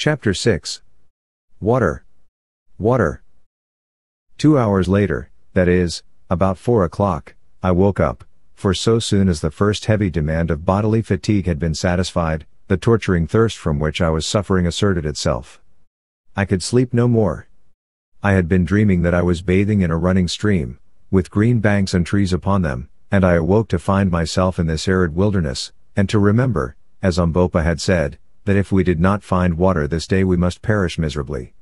Chapter 6. Water. Water. 2 hours later, that is, about 4 o'clock, I woke up, for so soon as the first heavy demand of bodily fatigue had been satisfied, the torturing thirst from which I was suffering asserted itself. I could sleep no more. I had been dreaming that I was bathing in a running stream, with green banks and trees upon them, and I awoke to find myself in this arid wilderness, and to remember, as Umbopa had said, that if we did not find water this day we must perish miserably.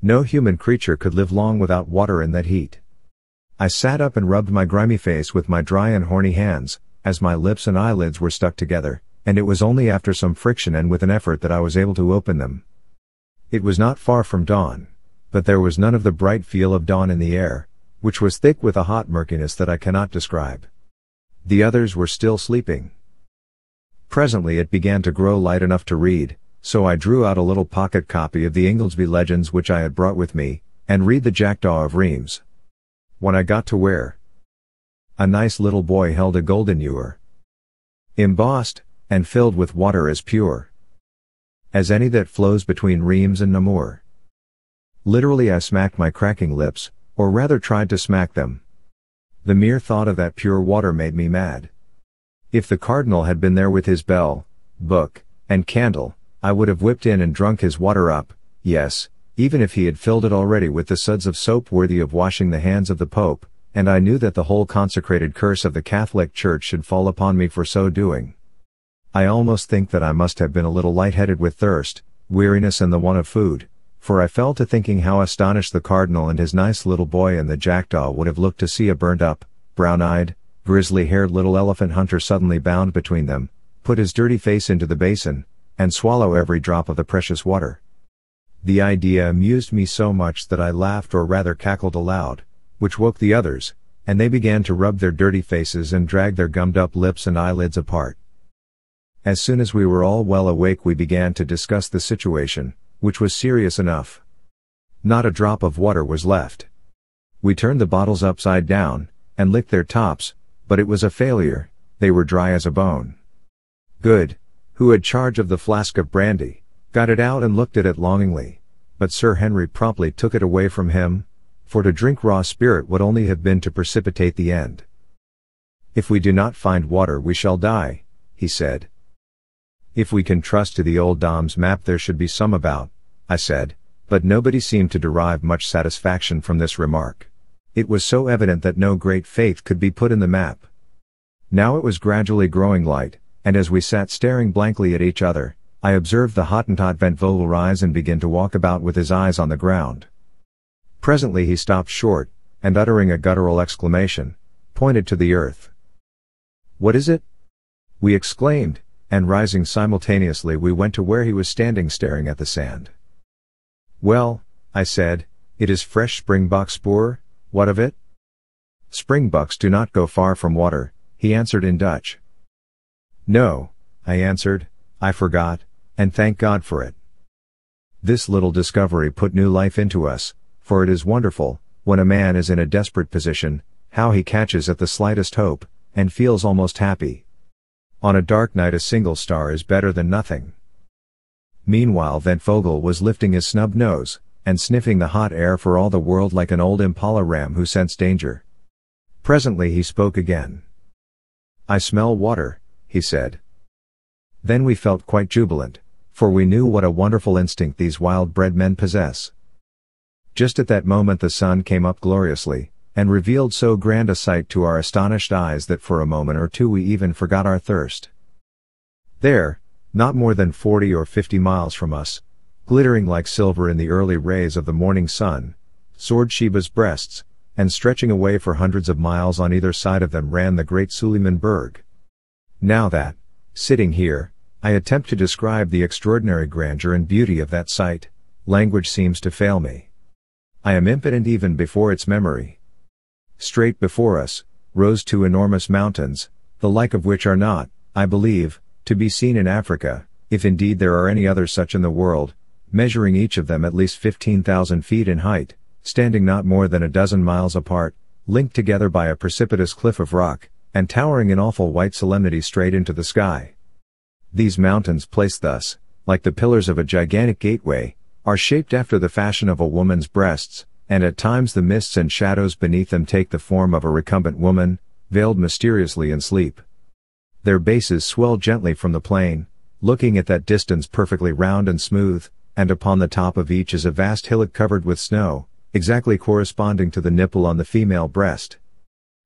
No human creature could live long without water in that heat. I sat up and rubbed my grimy face with my dry and horny hands, as my lips and eyelids were stuck together, and it was only after some friction and with an effort that I was able to open them. It was not far from dawn, but there was none of the bright feel of dawn in the air, which was thick with a hot murkiness that I cannot describe. The others were still sleeping. Presently it began to grow light enough to read, so I drew out a little pocket copy of the Ingoldsby Legends which I had brought with me, and read the Jackdaw of Reims. When I got to where a nice little boy held a golden ewer, embossed, and filled with water as pure as any that flows between Reims and Namur. Literally I smacked my cracking lips, or rather tried to smack them. The mere thought of that pure water made me mad. If the Cardinal had been there with his bell, book, and candle, I would have whipped in and drunk his water up, yes, even if he had filled it already with the suds of soap worthy of washing the hands of the Pope, and I knew that the whole consecrated curse of the Catholic Church should fall upon me for so doing. I almost think that I must have been a little light-headed with thirst, weariness and the want of food, for I fell to thinking how astonished the Cardinal and his nice little boy and the Jackdaw would have looked to see a burnt-up, brown-eyed, grizzly-haired little elephant hunter suddenly bound between them, put his dirty face into the basin, and swallow every drop of the precious water. The idea amused me so much that I laughed or rather cackled aloud, which woke the others, and they began to rub their dirty faces and drag their gummed-up lips and eyelids apart. As soon as we were all well awake we began to discuss the situation, which was serious enough. Not a drop of water was left. We turned the bottles upside down, and licked their tops, but it was a failure, they were dry as a bone. Good, who had charge of the flask of brandy, got it out and looked at it longingly, but Sir Henry promptly took it away from him, for to drink raw spirit would only have been to precipitate the end. If we do not find water we shall die, he said. If we can trust to the old Dom's map there should be some about, I said, but nobody seemed to derive much satisfaction from this remark. It was so evident that no great faith could be put in the map. Now it was gradually growing light, and as we sat staring blankly at each other, I observed the Hottentot Van Vogel rise and begin to walk about with his eyes on the ground. Presently he stopped short, and uttering a guttural exclamation, pointed to the earth. "What is it?" we exclaimed, and rising simultaneously we went to where he was standing staring at the sand. "Well," I said, "it is fresh springbok spoor, what of it?" "Springbucks do not go far from water," he answered in Dutch. "No," I answered, "I forgot, and thank God for it." This little discovery put new life into us, for it is wonderful, when a man is in a desperate position, how he catches at the slightest hope, and feels almost happy. On a dark night a single star is better than nothing. Meanwhile Van Vogel was lifting his snub nose, and sniffing the hot air for all the world like an old impala ram who scents danger. Presently he spoke again. "I smell water," he said. Then we felt quite jubilant, for we knew what a wonderful instinct these wild-bred men possess. Just at that moment the sun came up gloriously, and revealed so grand a sight to our astonished eyes that for a moment or two we even forgot our thirst. There, not more than 40 or 50 miles from us, glittering like silver in the early rays of the morning sun, soared Sheba's breasts, and stretching away for hundreds of miles on either side of them ran the great Suleiman Berg. Now that, sitting here, I attempt to describe the extraordinary grandeur and beauty of that sight, language seems to fail me. I am impotent even before its memory. Straight before us, rose two enormous mountains, the like of which are not, I believe, to be seen in Africa, if indeed there are any others such in the world, measuring each of them at least 15,000 feet in height, standing not more than a dozen miles apart, linked together by a precipitous cliff of rock, and towering in awful white solemnity straight into the sky. These mountains placed thus, like the pillars of a gigantic gateway, are shaped after the fashion of a woman's breasts, and at times the mists and shadows beneath them take the form of a recumbent woman, veiled mysteriously in sleep. Their bases swell gently from the plain, looking at that distance perfectly round and smooth, and upon the top of each is a vast hillock covered with snow, exactly corresponding to the nipple on the female breast.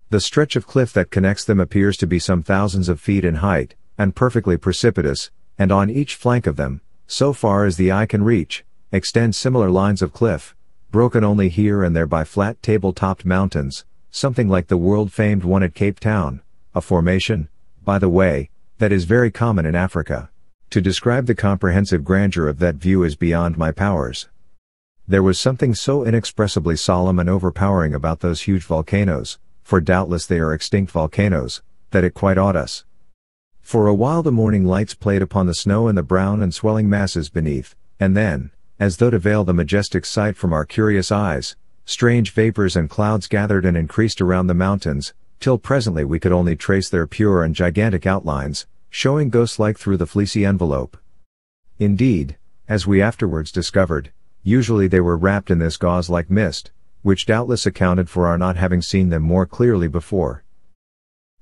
The stretch of cliff that connects them appears to be some thousands of feet in height, and perfectly precipitous, and on each flank of them, so far as the eye can reach, extend similar lines of cliff, broken only here and there by flat table-topped mountains, something like the world-famed one at Cape Town, a formation, by the way, that is very common in Africa. To describe the comprehensive grandeur of that view is beyond my powers. There was something so inexpressibly solemn and overpowering about those huge volcanoes, for doubtless they are extinct volcanoes, that it quite awed us. For a while the morning lights played upon the snow and the brown and swelling masses beneath, and then, as though to veil the majestic sight from our curious eyes, strange vapors and clouds gathered and increased around the mountains, till presently we could only trace their pure and gigantic outlines, showing ghost-like through the fleecy envelope. Indeed, as we afterwards discovered, usually they were wrapped in this gauze-like mist, which doubtless accounted for our not having seen them more clearly before.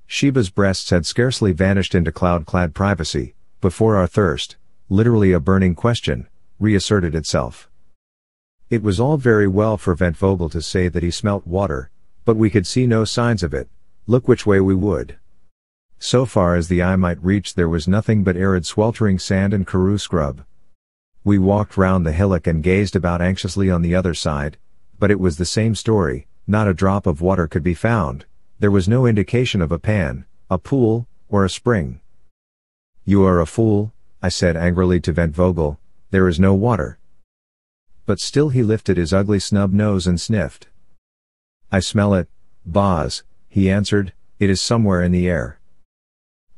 Sheba's breasts had scarcely vanished into cloud-clad privacy, before our thirst, literally a burning question, reasserted itself. It was all very well for Ventvogel to say that he smelt water, but we could see no signs of it, look which way we would. So far as the eye might reach there was nothing but arid sweltering sand and karoo scrub. We walked round the hillock and gazed about anxiously on the other side, but it was the same story, not a drop of water could be found, there was no indication of a pan, a pool, or a spring. "You are a fool," I said angrily to Ventvogel, "there is no water." But still he lifted his ugly snub nose and sniffed. "I smell it, Boz," he answered, "it is somewhere in the air."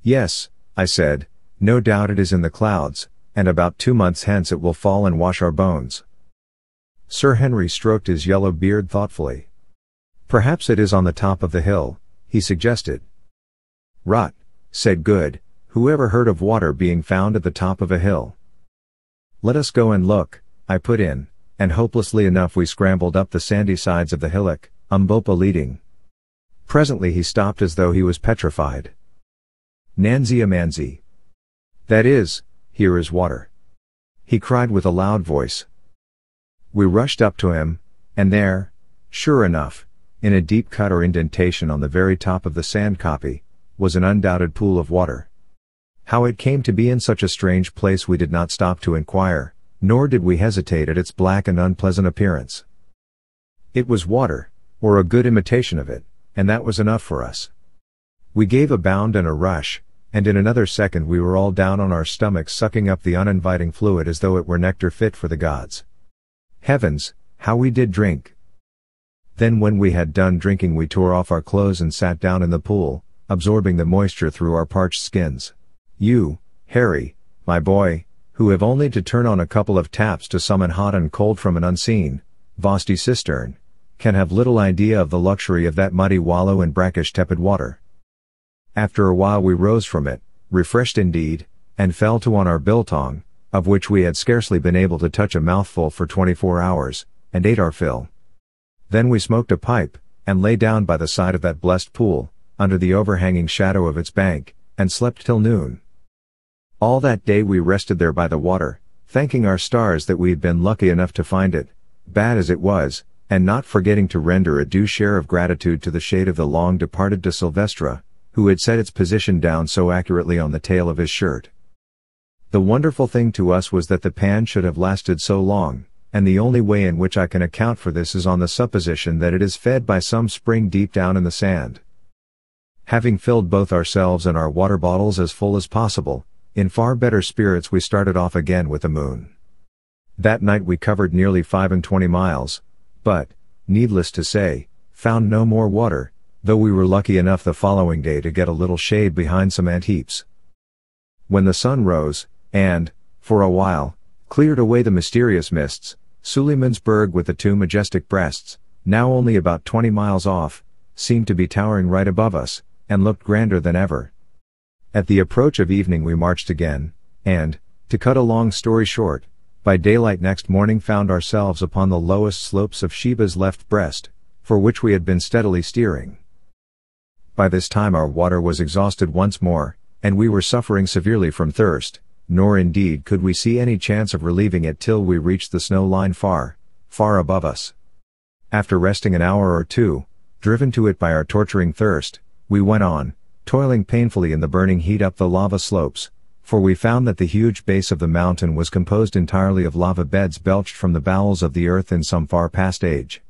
"Yes," I said, "no doubt it is in the clouds, and about 2 months hence it will fall and wash our bones." Sir Henry stroked his yellow beard thoughtfully. "Perhaps it is on the top of the hill," he suggested. "Rot," said Good, "who ever heard of water being found at the top of a hill?" "Let us go and look," I put in, and hopelessly enough we scrambled up the sandy sides of the hillock, Umbopa leading. Presently he stopped as though he was petrified. "Nanzi Amanzi. That is, here is water," he cried with a loud voice. We rushed up to him, and there, sure enough, in a deep cut or indentation on the very top of the sand copy, was an undoubted pool of water. How it came to be in such a strange place we did not stop to inquire, nor did we hesitate at its black and unpleasant appearance. It was water, or a good imitation of it, and that was enough for us. We gave a bound and a rush, and in another second we were all down on our stomachs sucking up the uninviting fluid as though it were nectar fit for the gods. Heavens, how we did drink! Then when we had done drinking we tore off our clothes and sat down in the pool, absorbing the moisture through our parched skins. You, Harry, my boy, who have only to turn on a couple of taps to summon hot and cold from an unseen, vasty cistern, can have little idea of the luxury of that muddy wallow in brackish tepid water. After a while we rose from it, refreshed indeed, and fell to on our biltong, of which we had scarcely been able to touch a mouthful for 24 hours, and ate our fill. Then we smoked a pipe, and lay down by the side of that blessed pool, under the overhanging shadow of its bank, and slept till noon. All that day we rested there by the water, thanking our stars that we had been lucky enough to find it, bad as it was, and not forgetting to render a due share of gratitude to the shade of the long-departed de Silvestre, who had set its position down so accurately on the tail of his shirt. The wonderful thing to us was that the pan should have lasted so long, and the only way in which I can account for this is on the supposition that it is fed by some spring deep down in the sand. Having filled both ourselves and our water bottles as full as possible, in far better spirits we started off again with the moon. That night we covered nearly 25 miles, but, needless to say, found no more water, though we were lucky enough the following day to get a little shade behind some ant heaps. When the sun rose, and, for a while, cleared away the mysterious mists, Suleimansburg with the 2 majestic breasts, now only about 20 miles off, seemed to be towering right above us, and looked grander than ever. At the approach of evening we marched again, and, To cut a long story short, by daylight next morning found ourselves upon the lowest slopes of Sheba's left breast, for which we had been steadily steering. By this time our water was exhausted once more, and we were suffering severely from thirst, nor indeed could we see any chance of relieving it till we reached the snow line far, far above us. After resting an hour or two, driven to it by our torturing thirst, we went on, toiling painfully in the burning heat up the lava slopes, for we found that the huge base of the mountain was composed entirely of lava beds belched from the bowels of the earth in some far past age.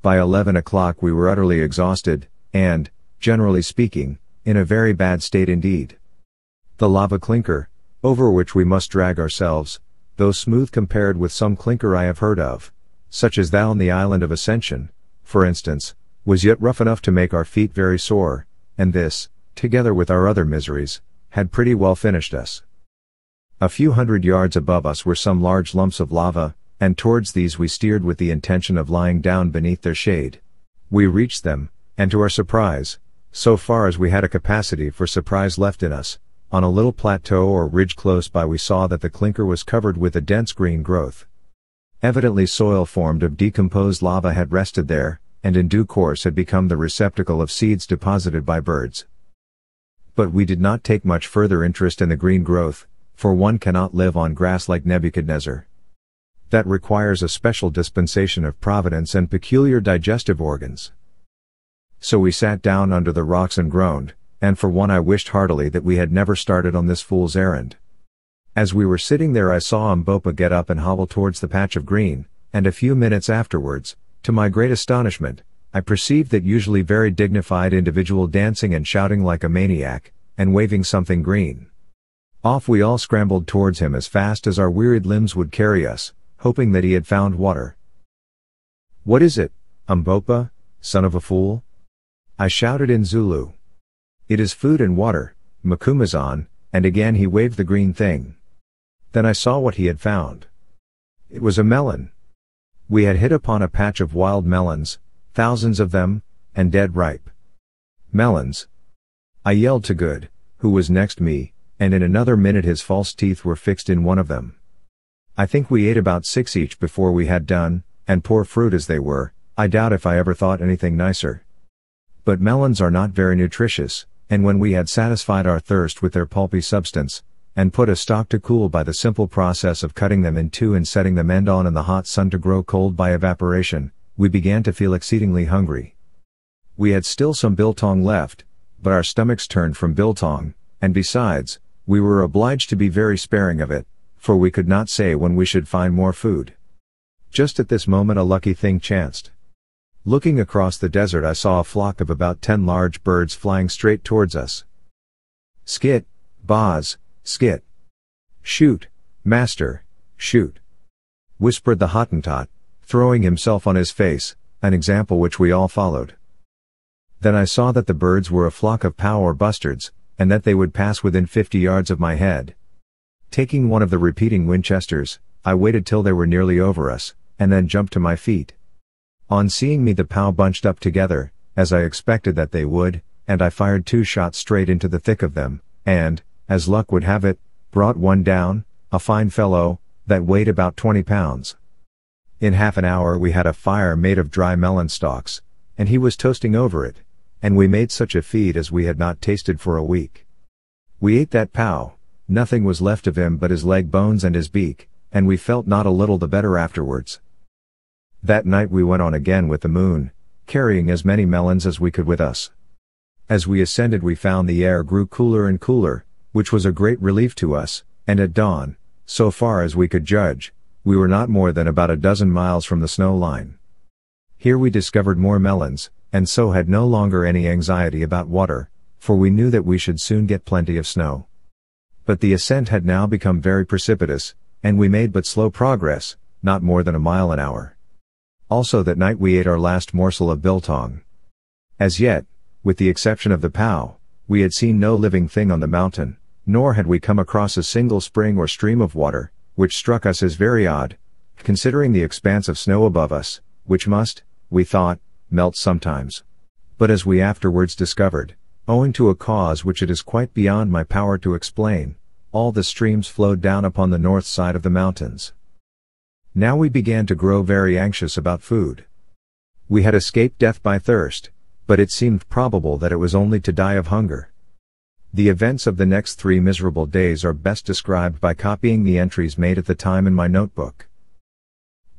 By 11 o'clock we were utterly exhausted, and, generally speaking, in a very bad state indeed. The lava clinker, over which we must drag ourselves, though smooth compared with some clinker I have heard of, such as that on the island of Ascension, for instance, was yet rough enough to make our feet very sore, and this, together with our other miseries, had pretty well finished us. A few hundred yards above us were some large lumps of lava, and towards these we steered with the intention of lying down beneath their shade. We reached them, and to our surprise, so far as we had a capacity for surprise left in us, on a little plateau or ridge close by we saw that the clinker was covered with a dense green growth. Evidently soil formed of decomposed lava had rested there, and in due course had become the receptacle of seeds deposited by birds. But we did not take much further interest in the green growth, for one cannot live on grass like Nebuchadnezzar. That requires a special dispensation of providence and peculiar digestive organs. So we sat down under the rocks and groaned, and for one I wished heartily that we had never started on this fool's errand. As we were sitting there I saw Umbopa get up and hobble towards the patch of green, and a few minutes afterwards, to my great astonishment, I perceived that usually very dignified individual dancing and shouting like a maniac, and waving something green. Off we all scrambled towards him as fast as our wearied limbs would carry us, hoping that he had found water. "What is it, Umbopa, son of a fool?" I shouted in Zulu. "It is food and water, Macumazahn," and again he waved the green thing. Then I saw what he had found. It was a melon. We had hit upon a patch of wild melons, thousands of them, and dead ripe. Melons. I yelled to Good, who was next me, and in another minute his false teeth were fixed in one of them. I think we ate about 6 each before we had done, and poor fruit as they were, I doubt if I ever thought anything nicer. But melons are not very nutritious, and when we had satisfied our thirst with their pulpy substance, and put a stock to cool by the simple process of cutting them in two and setting them end on in the hot sun to grow cold by evaporation, we began to feel exceedingly hungry. We had still some biltong left, but our stomachs turned from biltong, and besides, we were obliged to be very sparing of it, for we could not say when we should find more food. Just at this moment a lucky thing chanced. Looking across the desert I saw a flock of about 10 large birds flying straight towards us. "Skit, Boz, skit. Shoot, master, shoot," whispered the Hottentot, throwing himself on his face, an example which we all followed. Then I saw that the birds were a flock of pow or bustards, and that they would pass within 50 yards of my head. Taking one of the repeating Winchesters, I waited till they were nearly over us, and then jumped to my feet. On seeing me the pow bunched up together, as I expected that they would, and I fired 2 shots straight into the thick of them, and, as luck would have it, brought one down, a fine fellow, that weighed about 20 pounds. In half an hour we had a fire made of dry melon stalks, and he was toasting over it, and we made such a feed as we had not tasted for a week. We ate that pow, nothing was left of him but his leg bones and his beak, and we felt not a little the better afterwards. That night we went on again with the moon, carrying as many melons as we could with us. As we ascended we found the air grew cooler and cooler, which was a great relief to us, and at dawn, so far as we could judge, we were not more than about a dozen miles from the snow line. Here we discovered more melons, and so had no longer any anxiety about water, for we knew that we should soon get plenty of snow. But the ascent had now become very precipitous, and we made but slow progress, not more than a mile an hour. Also that night we ate our last morsel of biltong. As yet, with the exception of the pow, we had seen no living thing on the mountain, nor had we come across a single spring or stream of water, which struck us as very odd, considering the expanse of snow above us, which must, we thought, melt sometimes. But as we afterwards discovered, owing to a cause which it is quite beyond my power to explain, all the streams flowed down upon the north side of the mountains. Now we began to grow very anxious about food. We had escaped death by thirst, but it seemed probable that it was only to die of hunger. The events of the next 3 miserable days are best described by copying the entries made at the time in my notebook.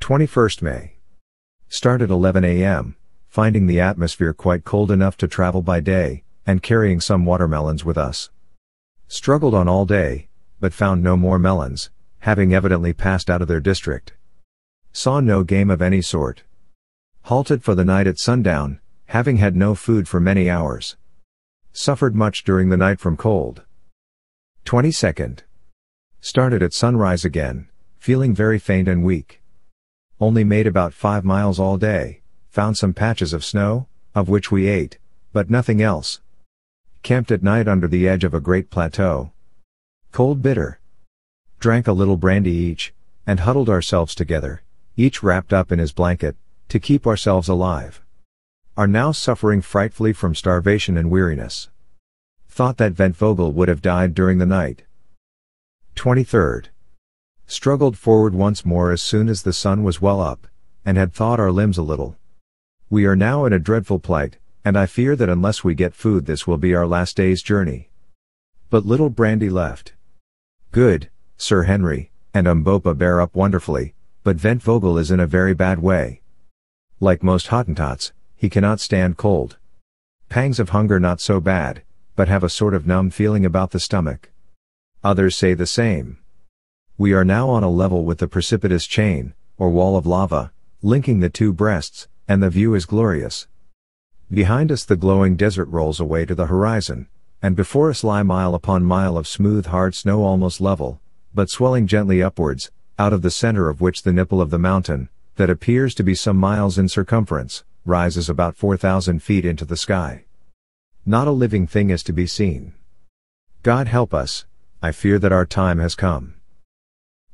21st May. Start at 11 a.m., finding the atmosphere quite cold enough to travel by day, and carrying some watermelons with us. Struggled on all day, but found no more melons, having evidently passed out of their district. Saw no game of any sort. Halted for the night at sundown, having had no food for many hours. Suffered much during the night from cold. 22nd. Started at sunrise again, feeling very faint and weak. Only made about 5 miles all day, found some patches of snow, of which we ate, but nothing else. Camped at night under the edge of a great plateau. Cold bitter. Drank a little brandy each, and huddled ourselves together, each wrapped up in his blanket, to keep ourselves alive. Are now suffering frightfully from starvation and weariness. Thought that Ventvogel would have died during the night. 23rd. Struggled forward once more as soon as the sun was well up, and had thawed our limbs a little. We are now in a dreadful plight, and I fear that unless we get food this will be our last day's journey. But little brandy left. Good, Sir Henry, and Umbopa bear up wonderfully, but Ventvogel is in a very bad way. Like most Hottentots, he cannot stand cold. Pangs of hunger not so bad, but have a sort of numb feeling about the stomach. Others say the same. We are now on a level with the precipitous chain, or wall of lava, linking the 2 breasts, and the view is glorious. Behind us the glowing desert rolls away to the horizon, and before us lie mile upon mile of smooth hard snow almost level, but swelling gently upwards, out of the center of which the nipple of the mountain, that appears to be some miles in circumference, rises about 4,000 feet into the sky. Not a living thing is to be seen. God help us, I fear that our time has come.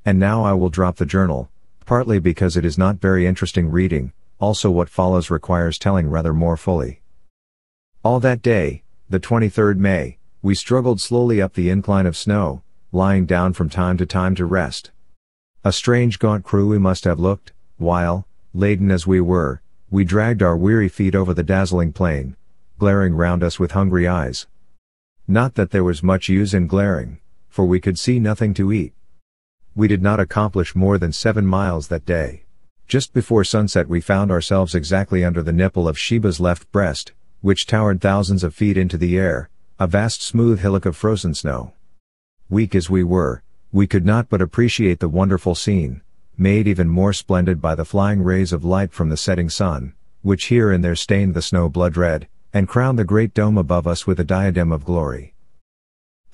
And now I will drop the journal, partly because it is not very interesting reading, also what follows requires telling rather more fully. All that day, the 23rd May, we struggled slowly up the incline of snow, lying down from time to rest. A strange gaunt crew we must have looked, while, laden as we were, we dragged our weary feet over the dazzling plain, glaring round us with hungry eyes. Not that there was much use in glaring, for we could see nothing to eat. We did not accomplish more than 7 miles that day. Just before sunset we found ourselves exactly under the nipple of Sheba's left breast, which towered thousands of feet into the air, a vast smooth hillock of frozen snow. Weak as we were, we could not but appreciate the wonderful scene, made even more splendid by the flying rays of light from the setting sun, which here and there stained the snow blood red, and crowned the great dome above us with a diadem of glory.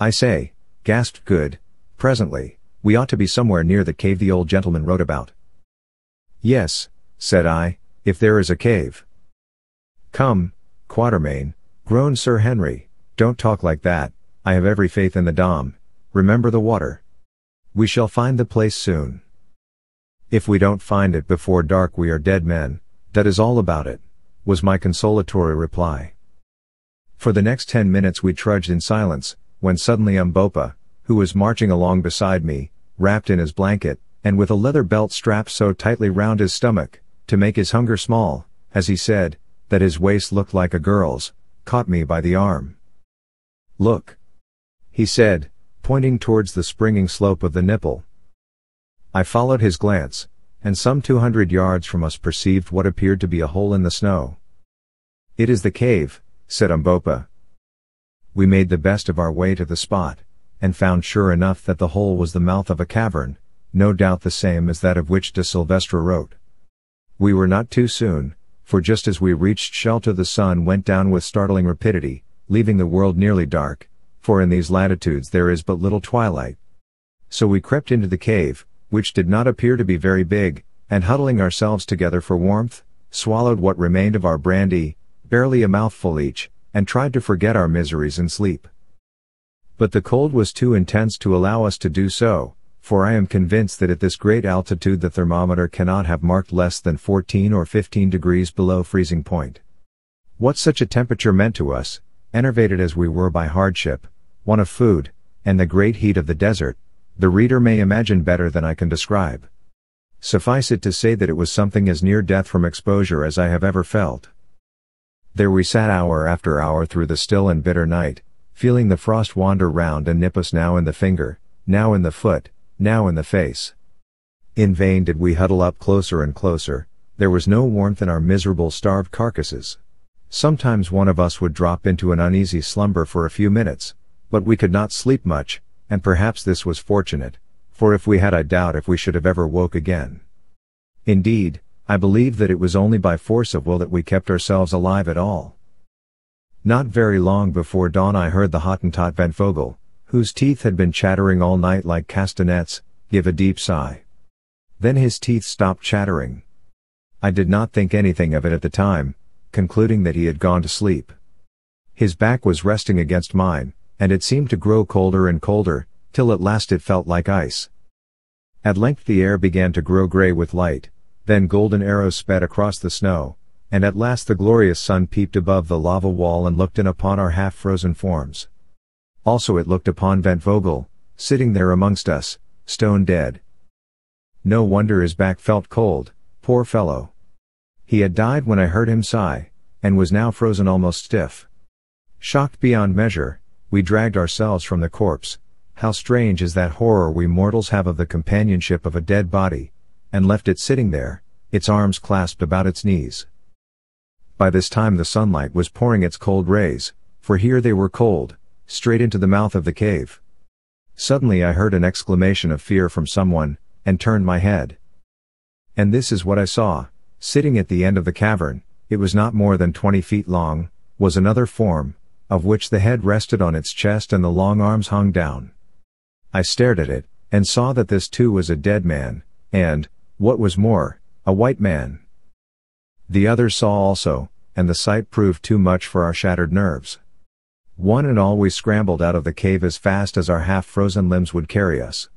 I say, gasped Good, presently, we ought to be somewhere near the cave the old gentleman wrote about. Yes, said I, if there is a cave. Come, Quatermain, groaned Sir Henry, don't talk like that, I have every faith in the Dom, remember the water. We shall find the place soon. If we don't find it before dark we are dead men, that is all about it, was my consolatory reply. For the next 10 minutes we trudged in silence, when suddenly Umbopa, who was marching along beside me, wrapped in his blanket, and with a leather belt strapped so tightly round his stomach, to make his hunger small, as he said, that his waist looked like a girl's, caught me by the arm. Look, he said, pointing towards the springing slope of the nipple. I followed his glance, and some 200 yards from us perceived what appeared to be a hole in the snow. It is the cave, said Umbopa. We made the best of our way to the spot, and found sure enough that the hole was the mouth of a cavern, no doubt the same as that of which de Silvestre wrote. We were not too soon, for just as we reached shelter the sun went down with startling rapidity, leaving the world nearly dark, for in these latitudes there is but little twilight. So we crept into the cave, which did not appear to be very big, and huddling ourselves together for warmth, swallowed what remained of our brandy, barely a mouthful each, and tried to forget our miseries in sleep. But the cold was too intense to allow us to do so, for I am convinced that at this great altitude the thermometer cannot have marked less than 14 or 15 degrees below freezing point. What such a temperature meant to us, enervated as we were by hardship, want of food, and the great heat of the desert, the reader may imagine better than I can describe. Suffice it to say that it was something as near death from exposure as I have ever felt. There we sat hour after hour through the still and bitter night, feeling the frost wander round and nip us now in the finger, now in the foot, now in the face. In vain did we huddle up closer and closer, there was no warmth in our miserable starved carcasses. Sometimes one of us would drop into an uneasy slumber for a few minutes, but we could not sleep much, and perhaps this was fortunate, for if we had I doubt if we should have ever woke again. Indeed, I believe that it was only by force of will that we kept ourselves alive at all. Not very long before dawn I heard the Hottentot Ventfogle, whose teeth had been chattering all night like castanets, give a deep sigh. Then his teeth stopped chattering. I did not think anything of it at the time, concluding that he had gone to sleep. His back was resting against mine, and it seemed to grow colder and colder, till at last it felt like ice. At length the air began to grow grey with light, then golden arrows sped across the snow, and at last the glorious sun peeped above the lava wall and looked in upon our half-frozen forms. Also it looked upon Ventfogle, sitting there amongst us, stone dead. No wonder his back felt cold, poor fellow. He had died when I heard him sigh, and was now frozen almost stiff. Shocked beyond measure, we dragged ourselves from the corpse. How strange is that horror we mortals have of the companionship of a dead body, and left it sitting there, its arms clasped about its knees. By this time the sunlight was pouring its cold rays, for here they were cold, straight into the mouth of the cave. Suddenly I heard an exclamation of fear from someone, and turned my head. And this is what I saw. Sitting at the end of the cavern, it was not more than 20 feet long, was another form, of which the head rested on its chest and the long arms hung down. I stared at it, and saw that this too was a dead man, and, what was more, a white man. The others saw also, and the sight proved too much for our shattered nerves. One and all we scrambled out of the cave as fast as our half-frozen limbs would carry us.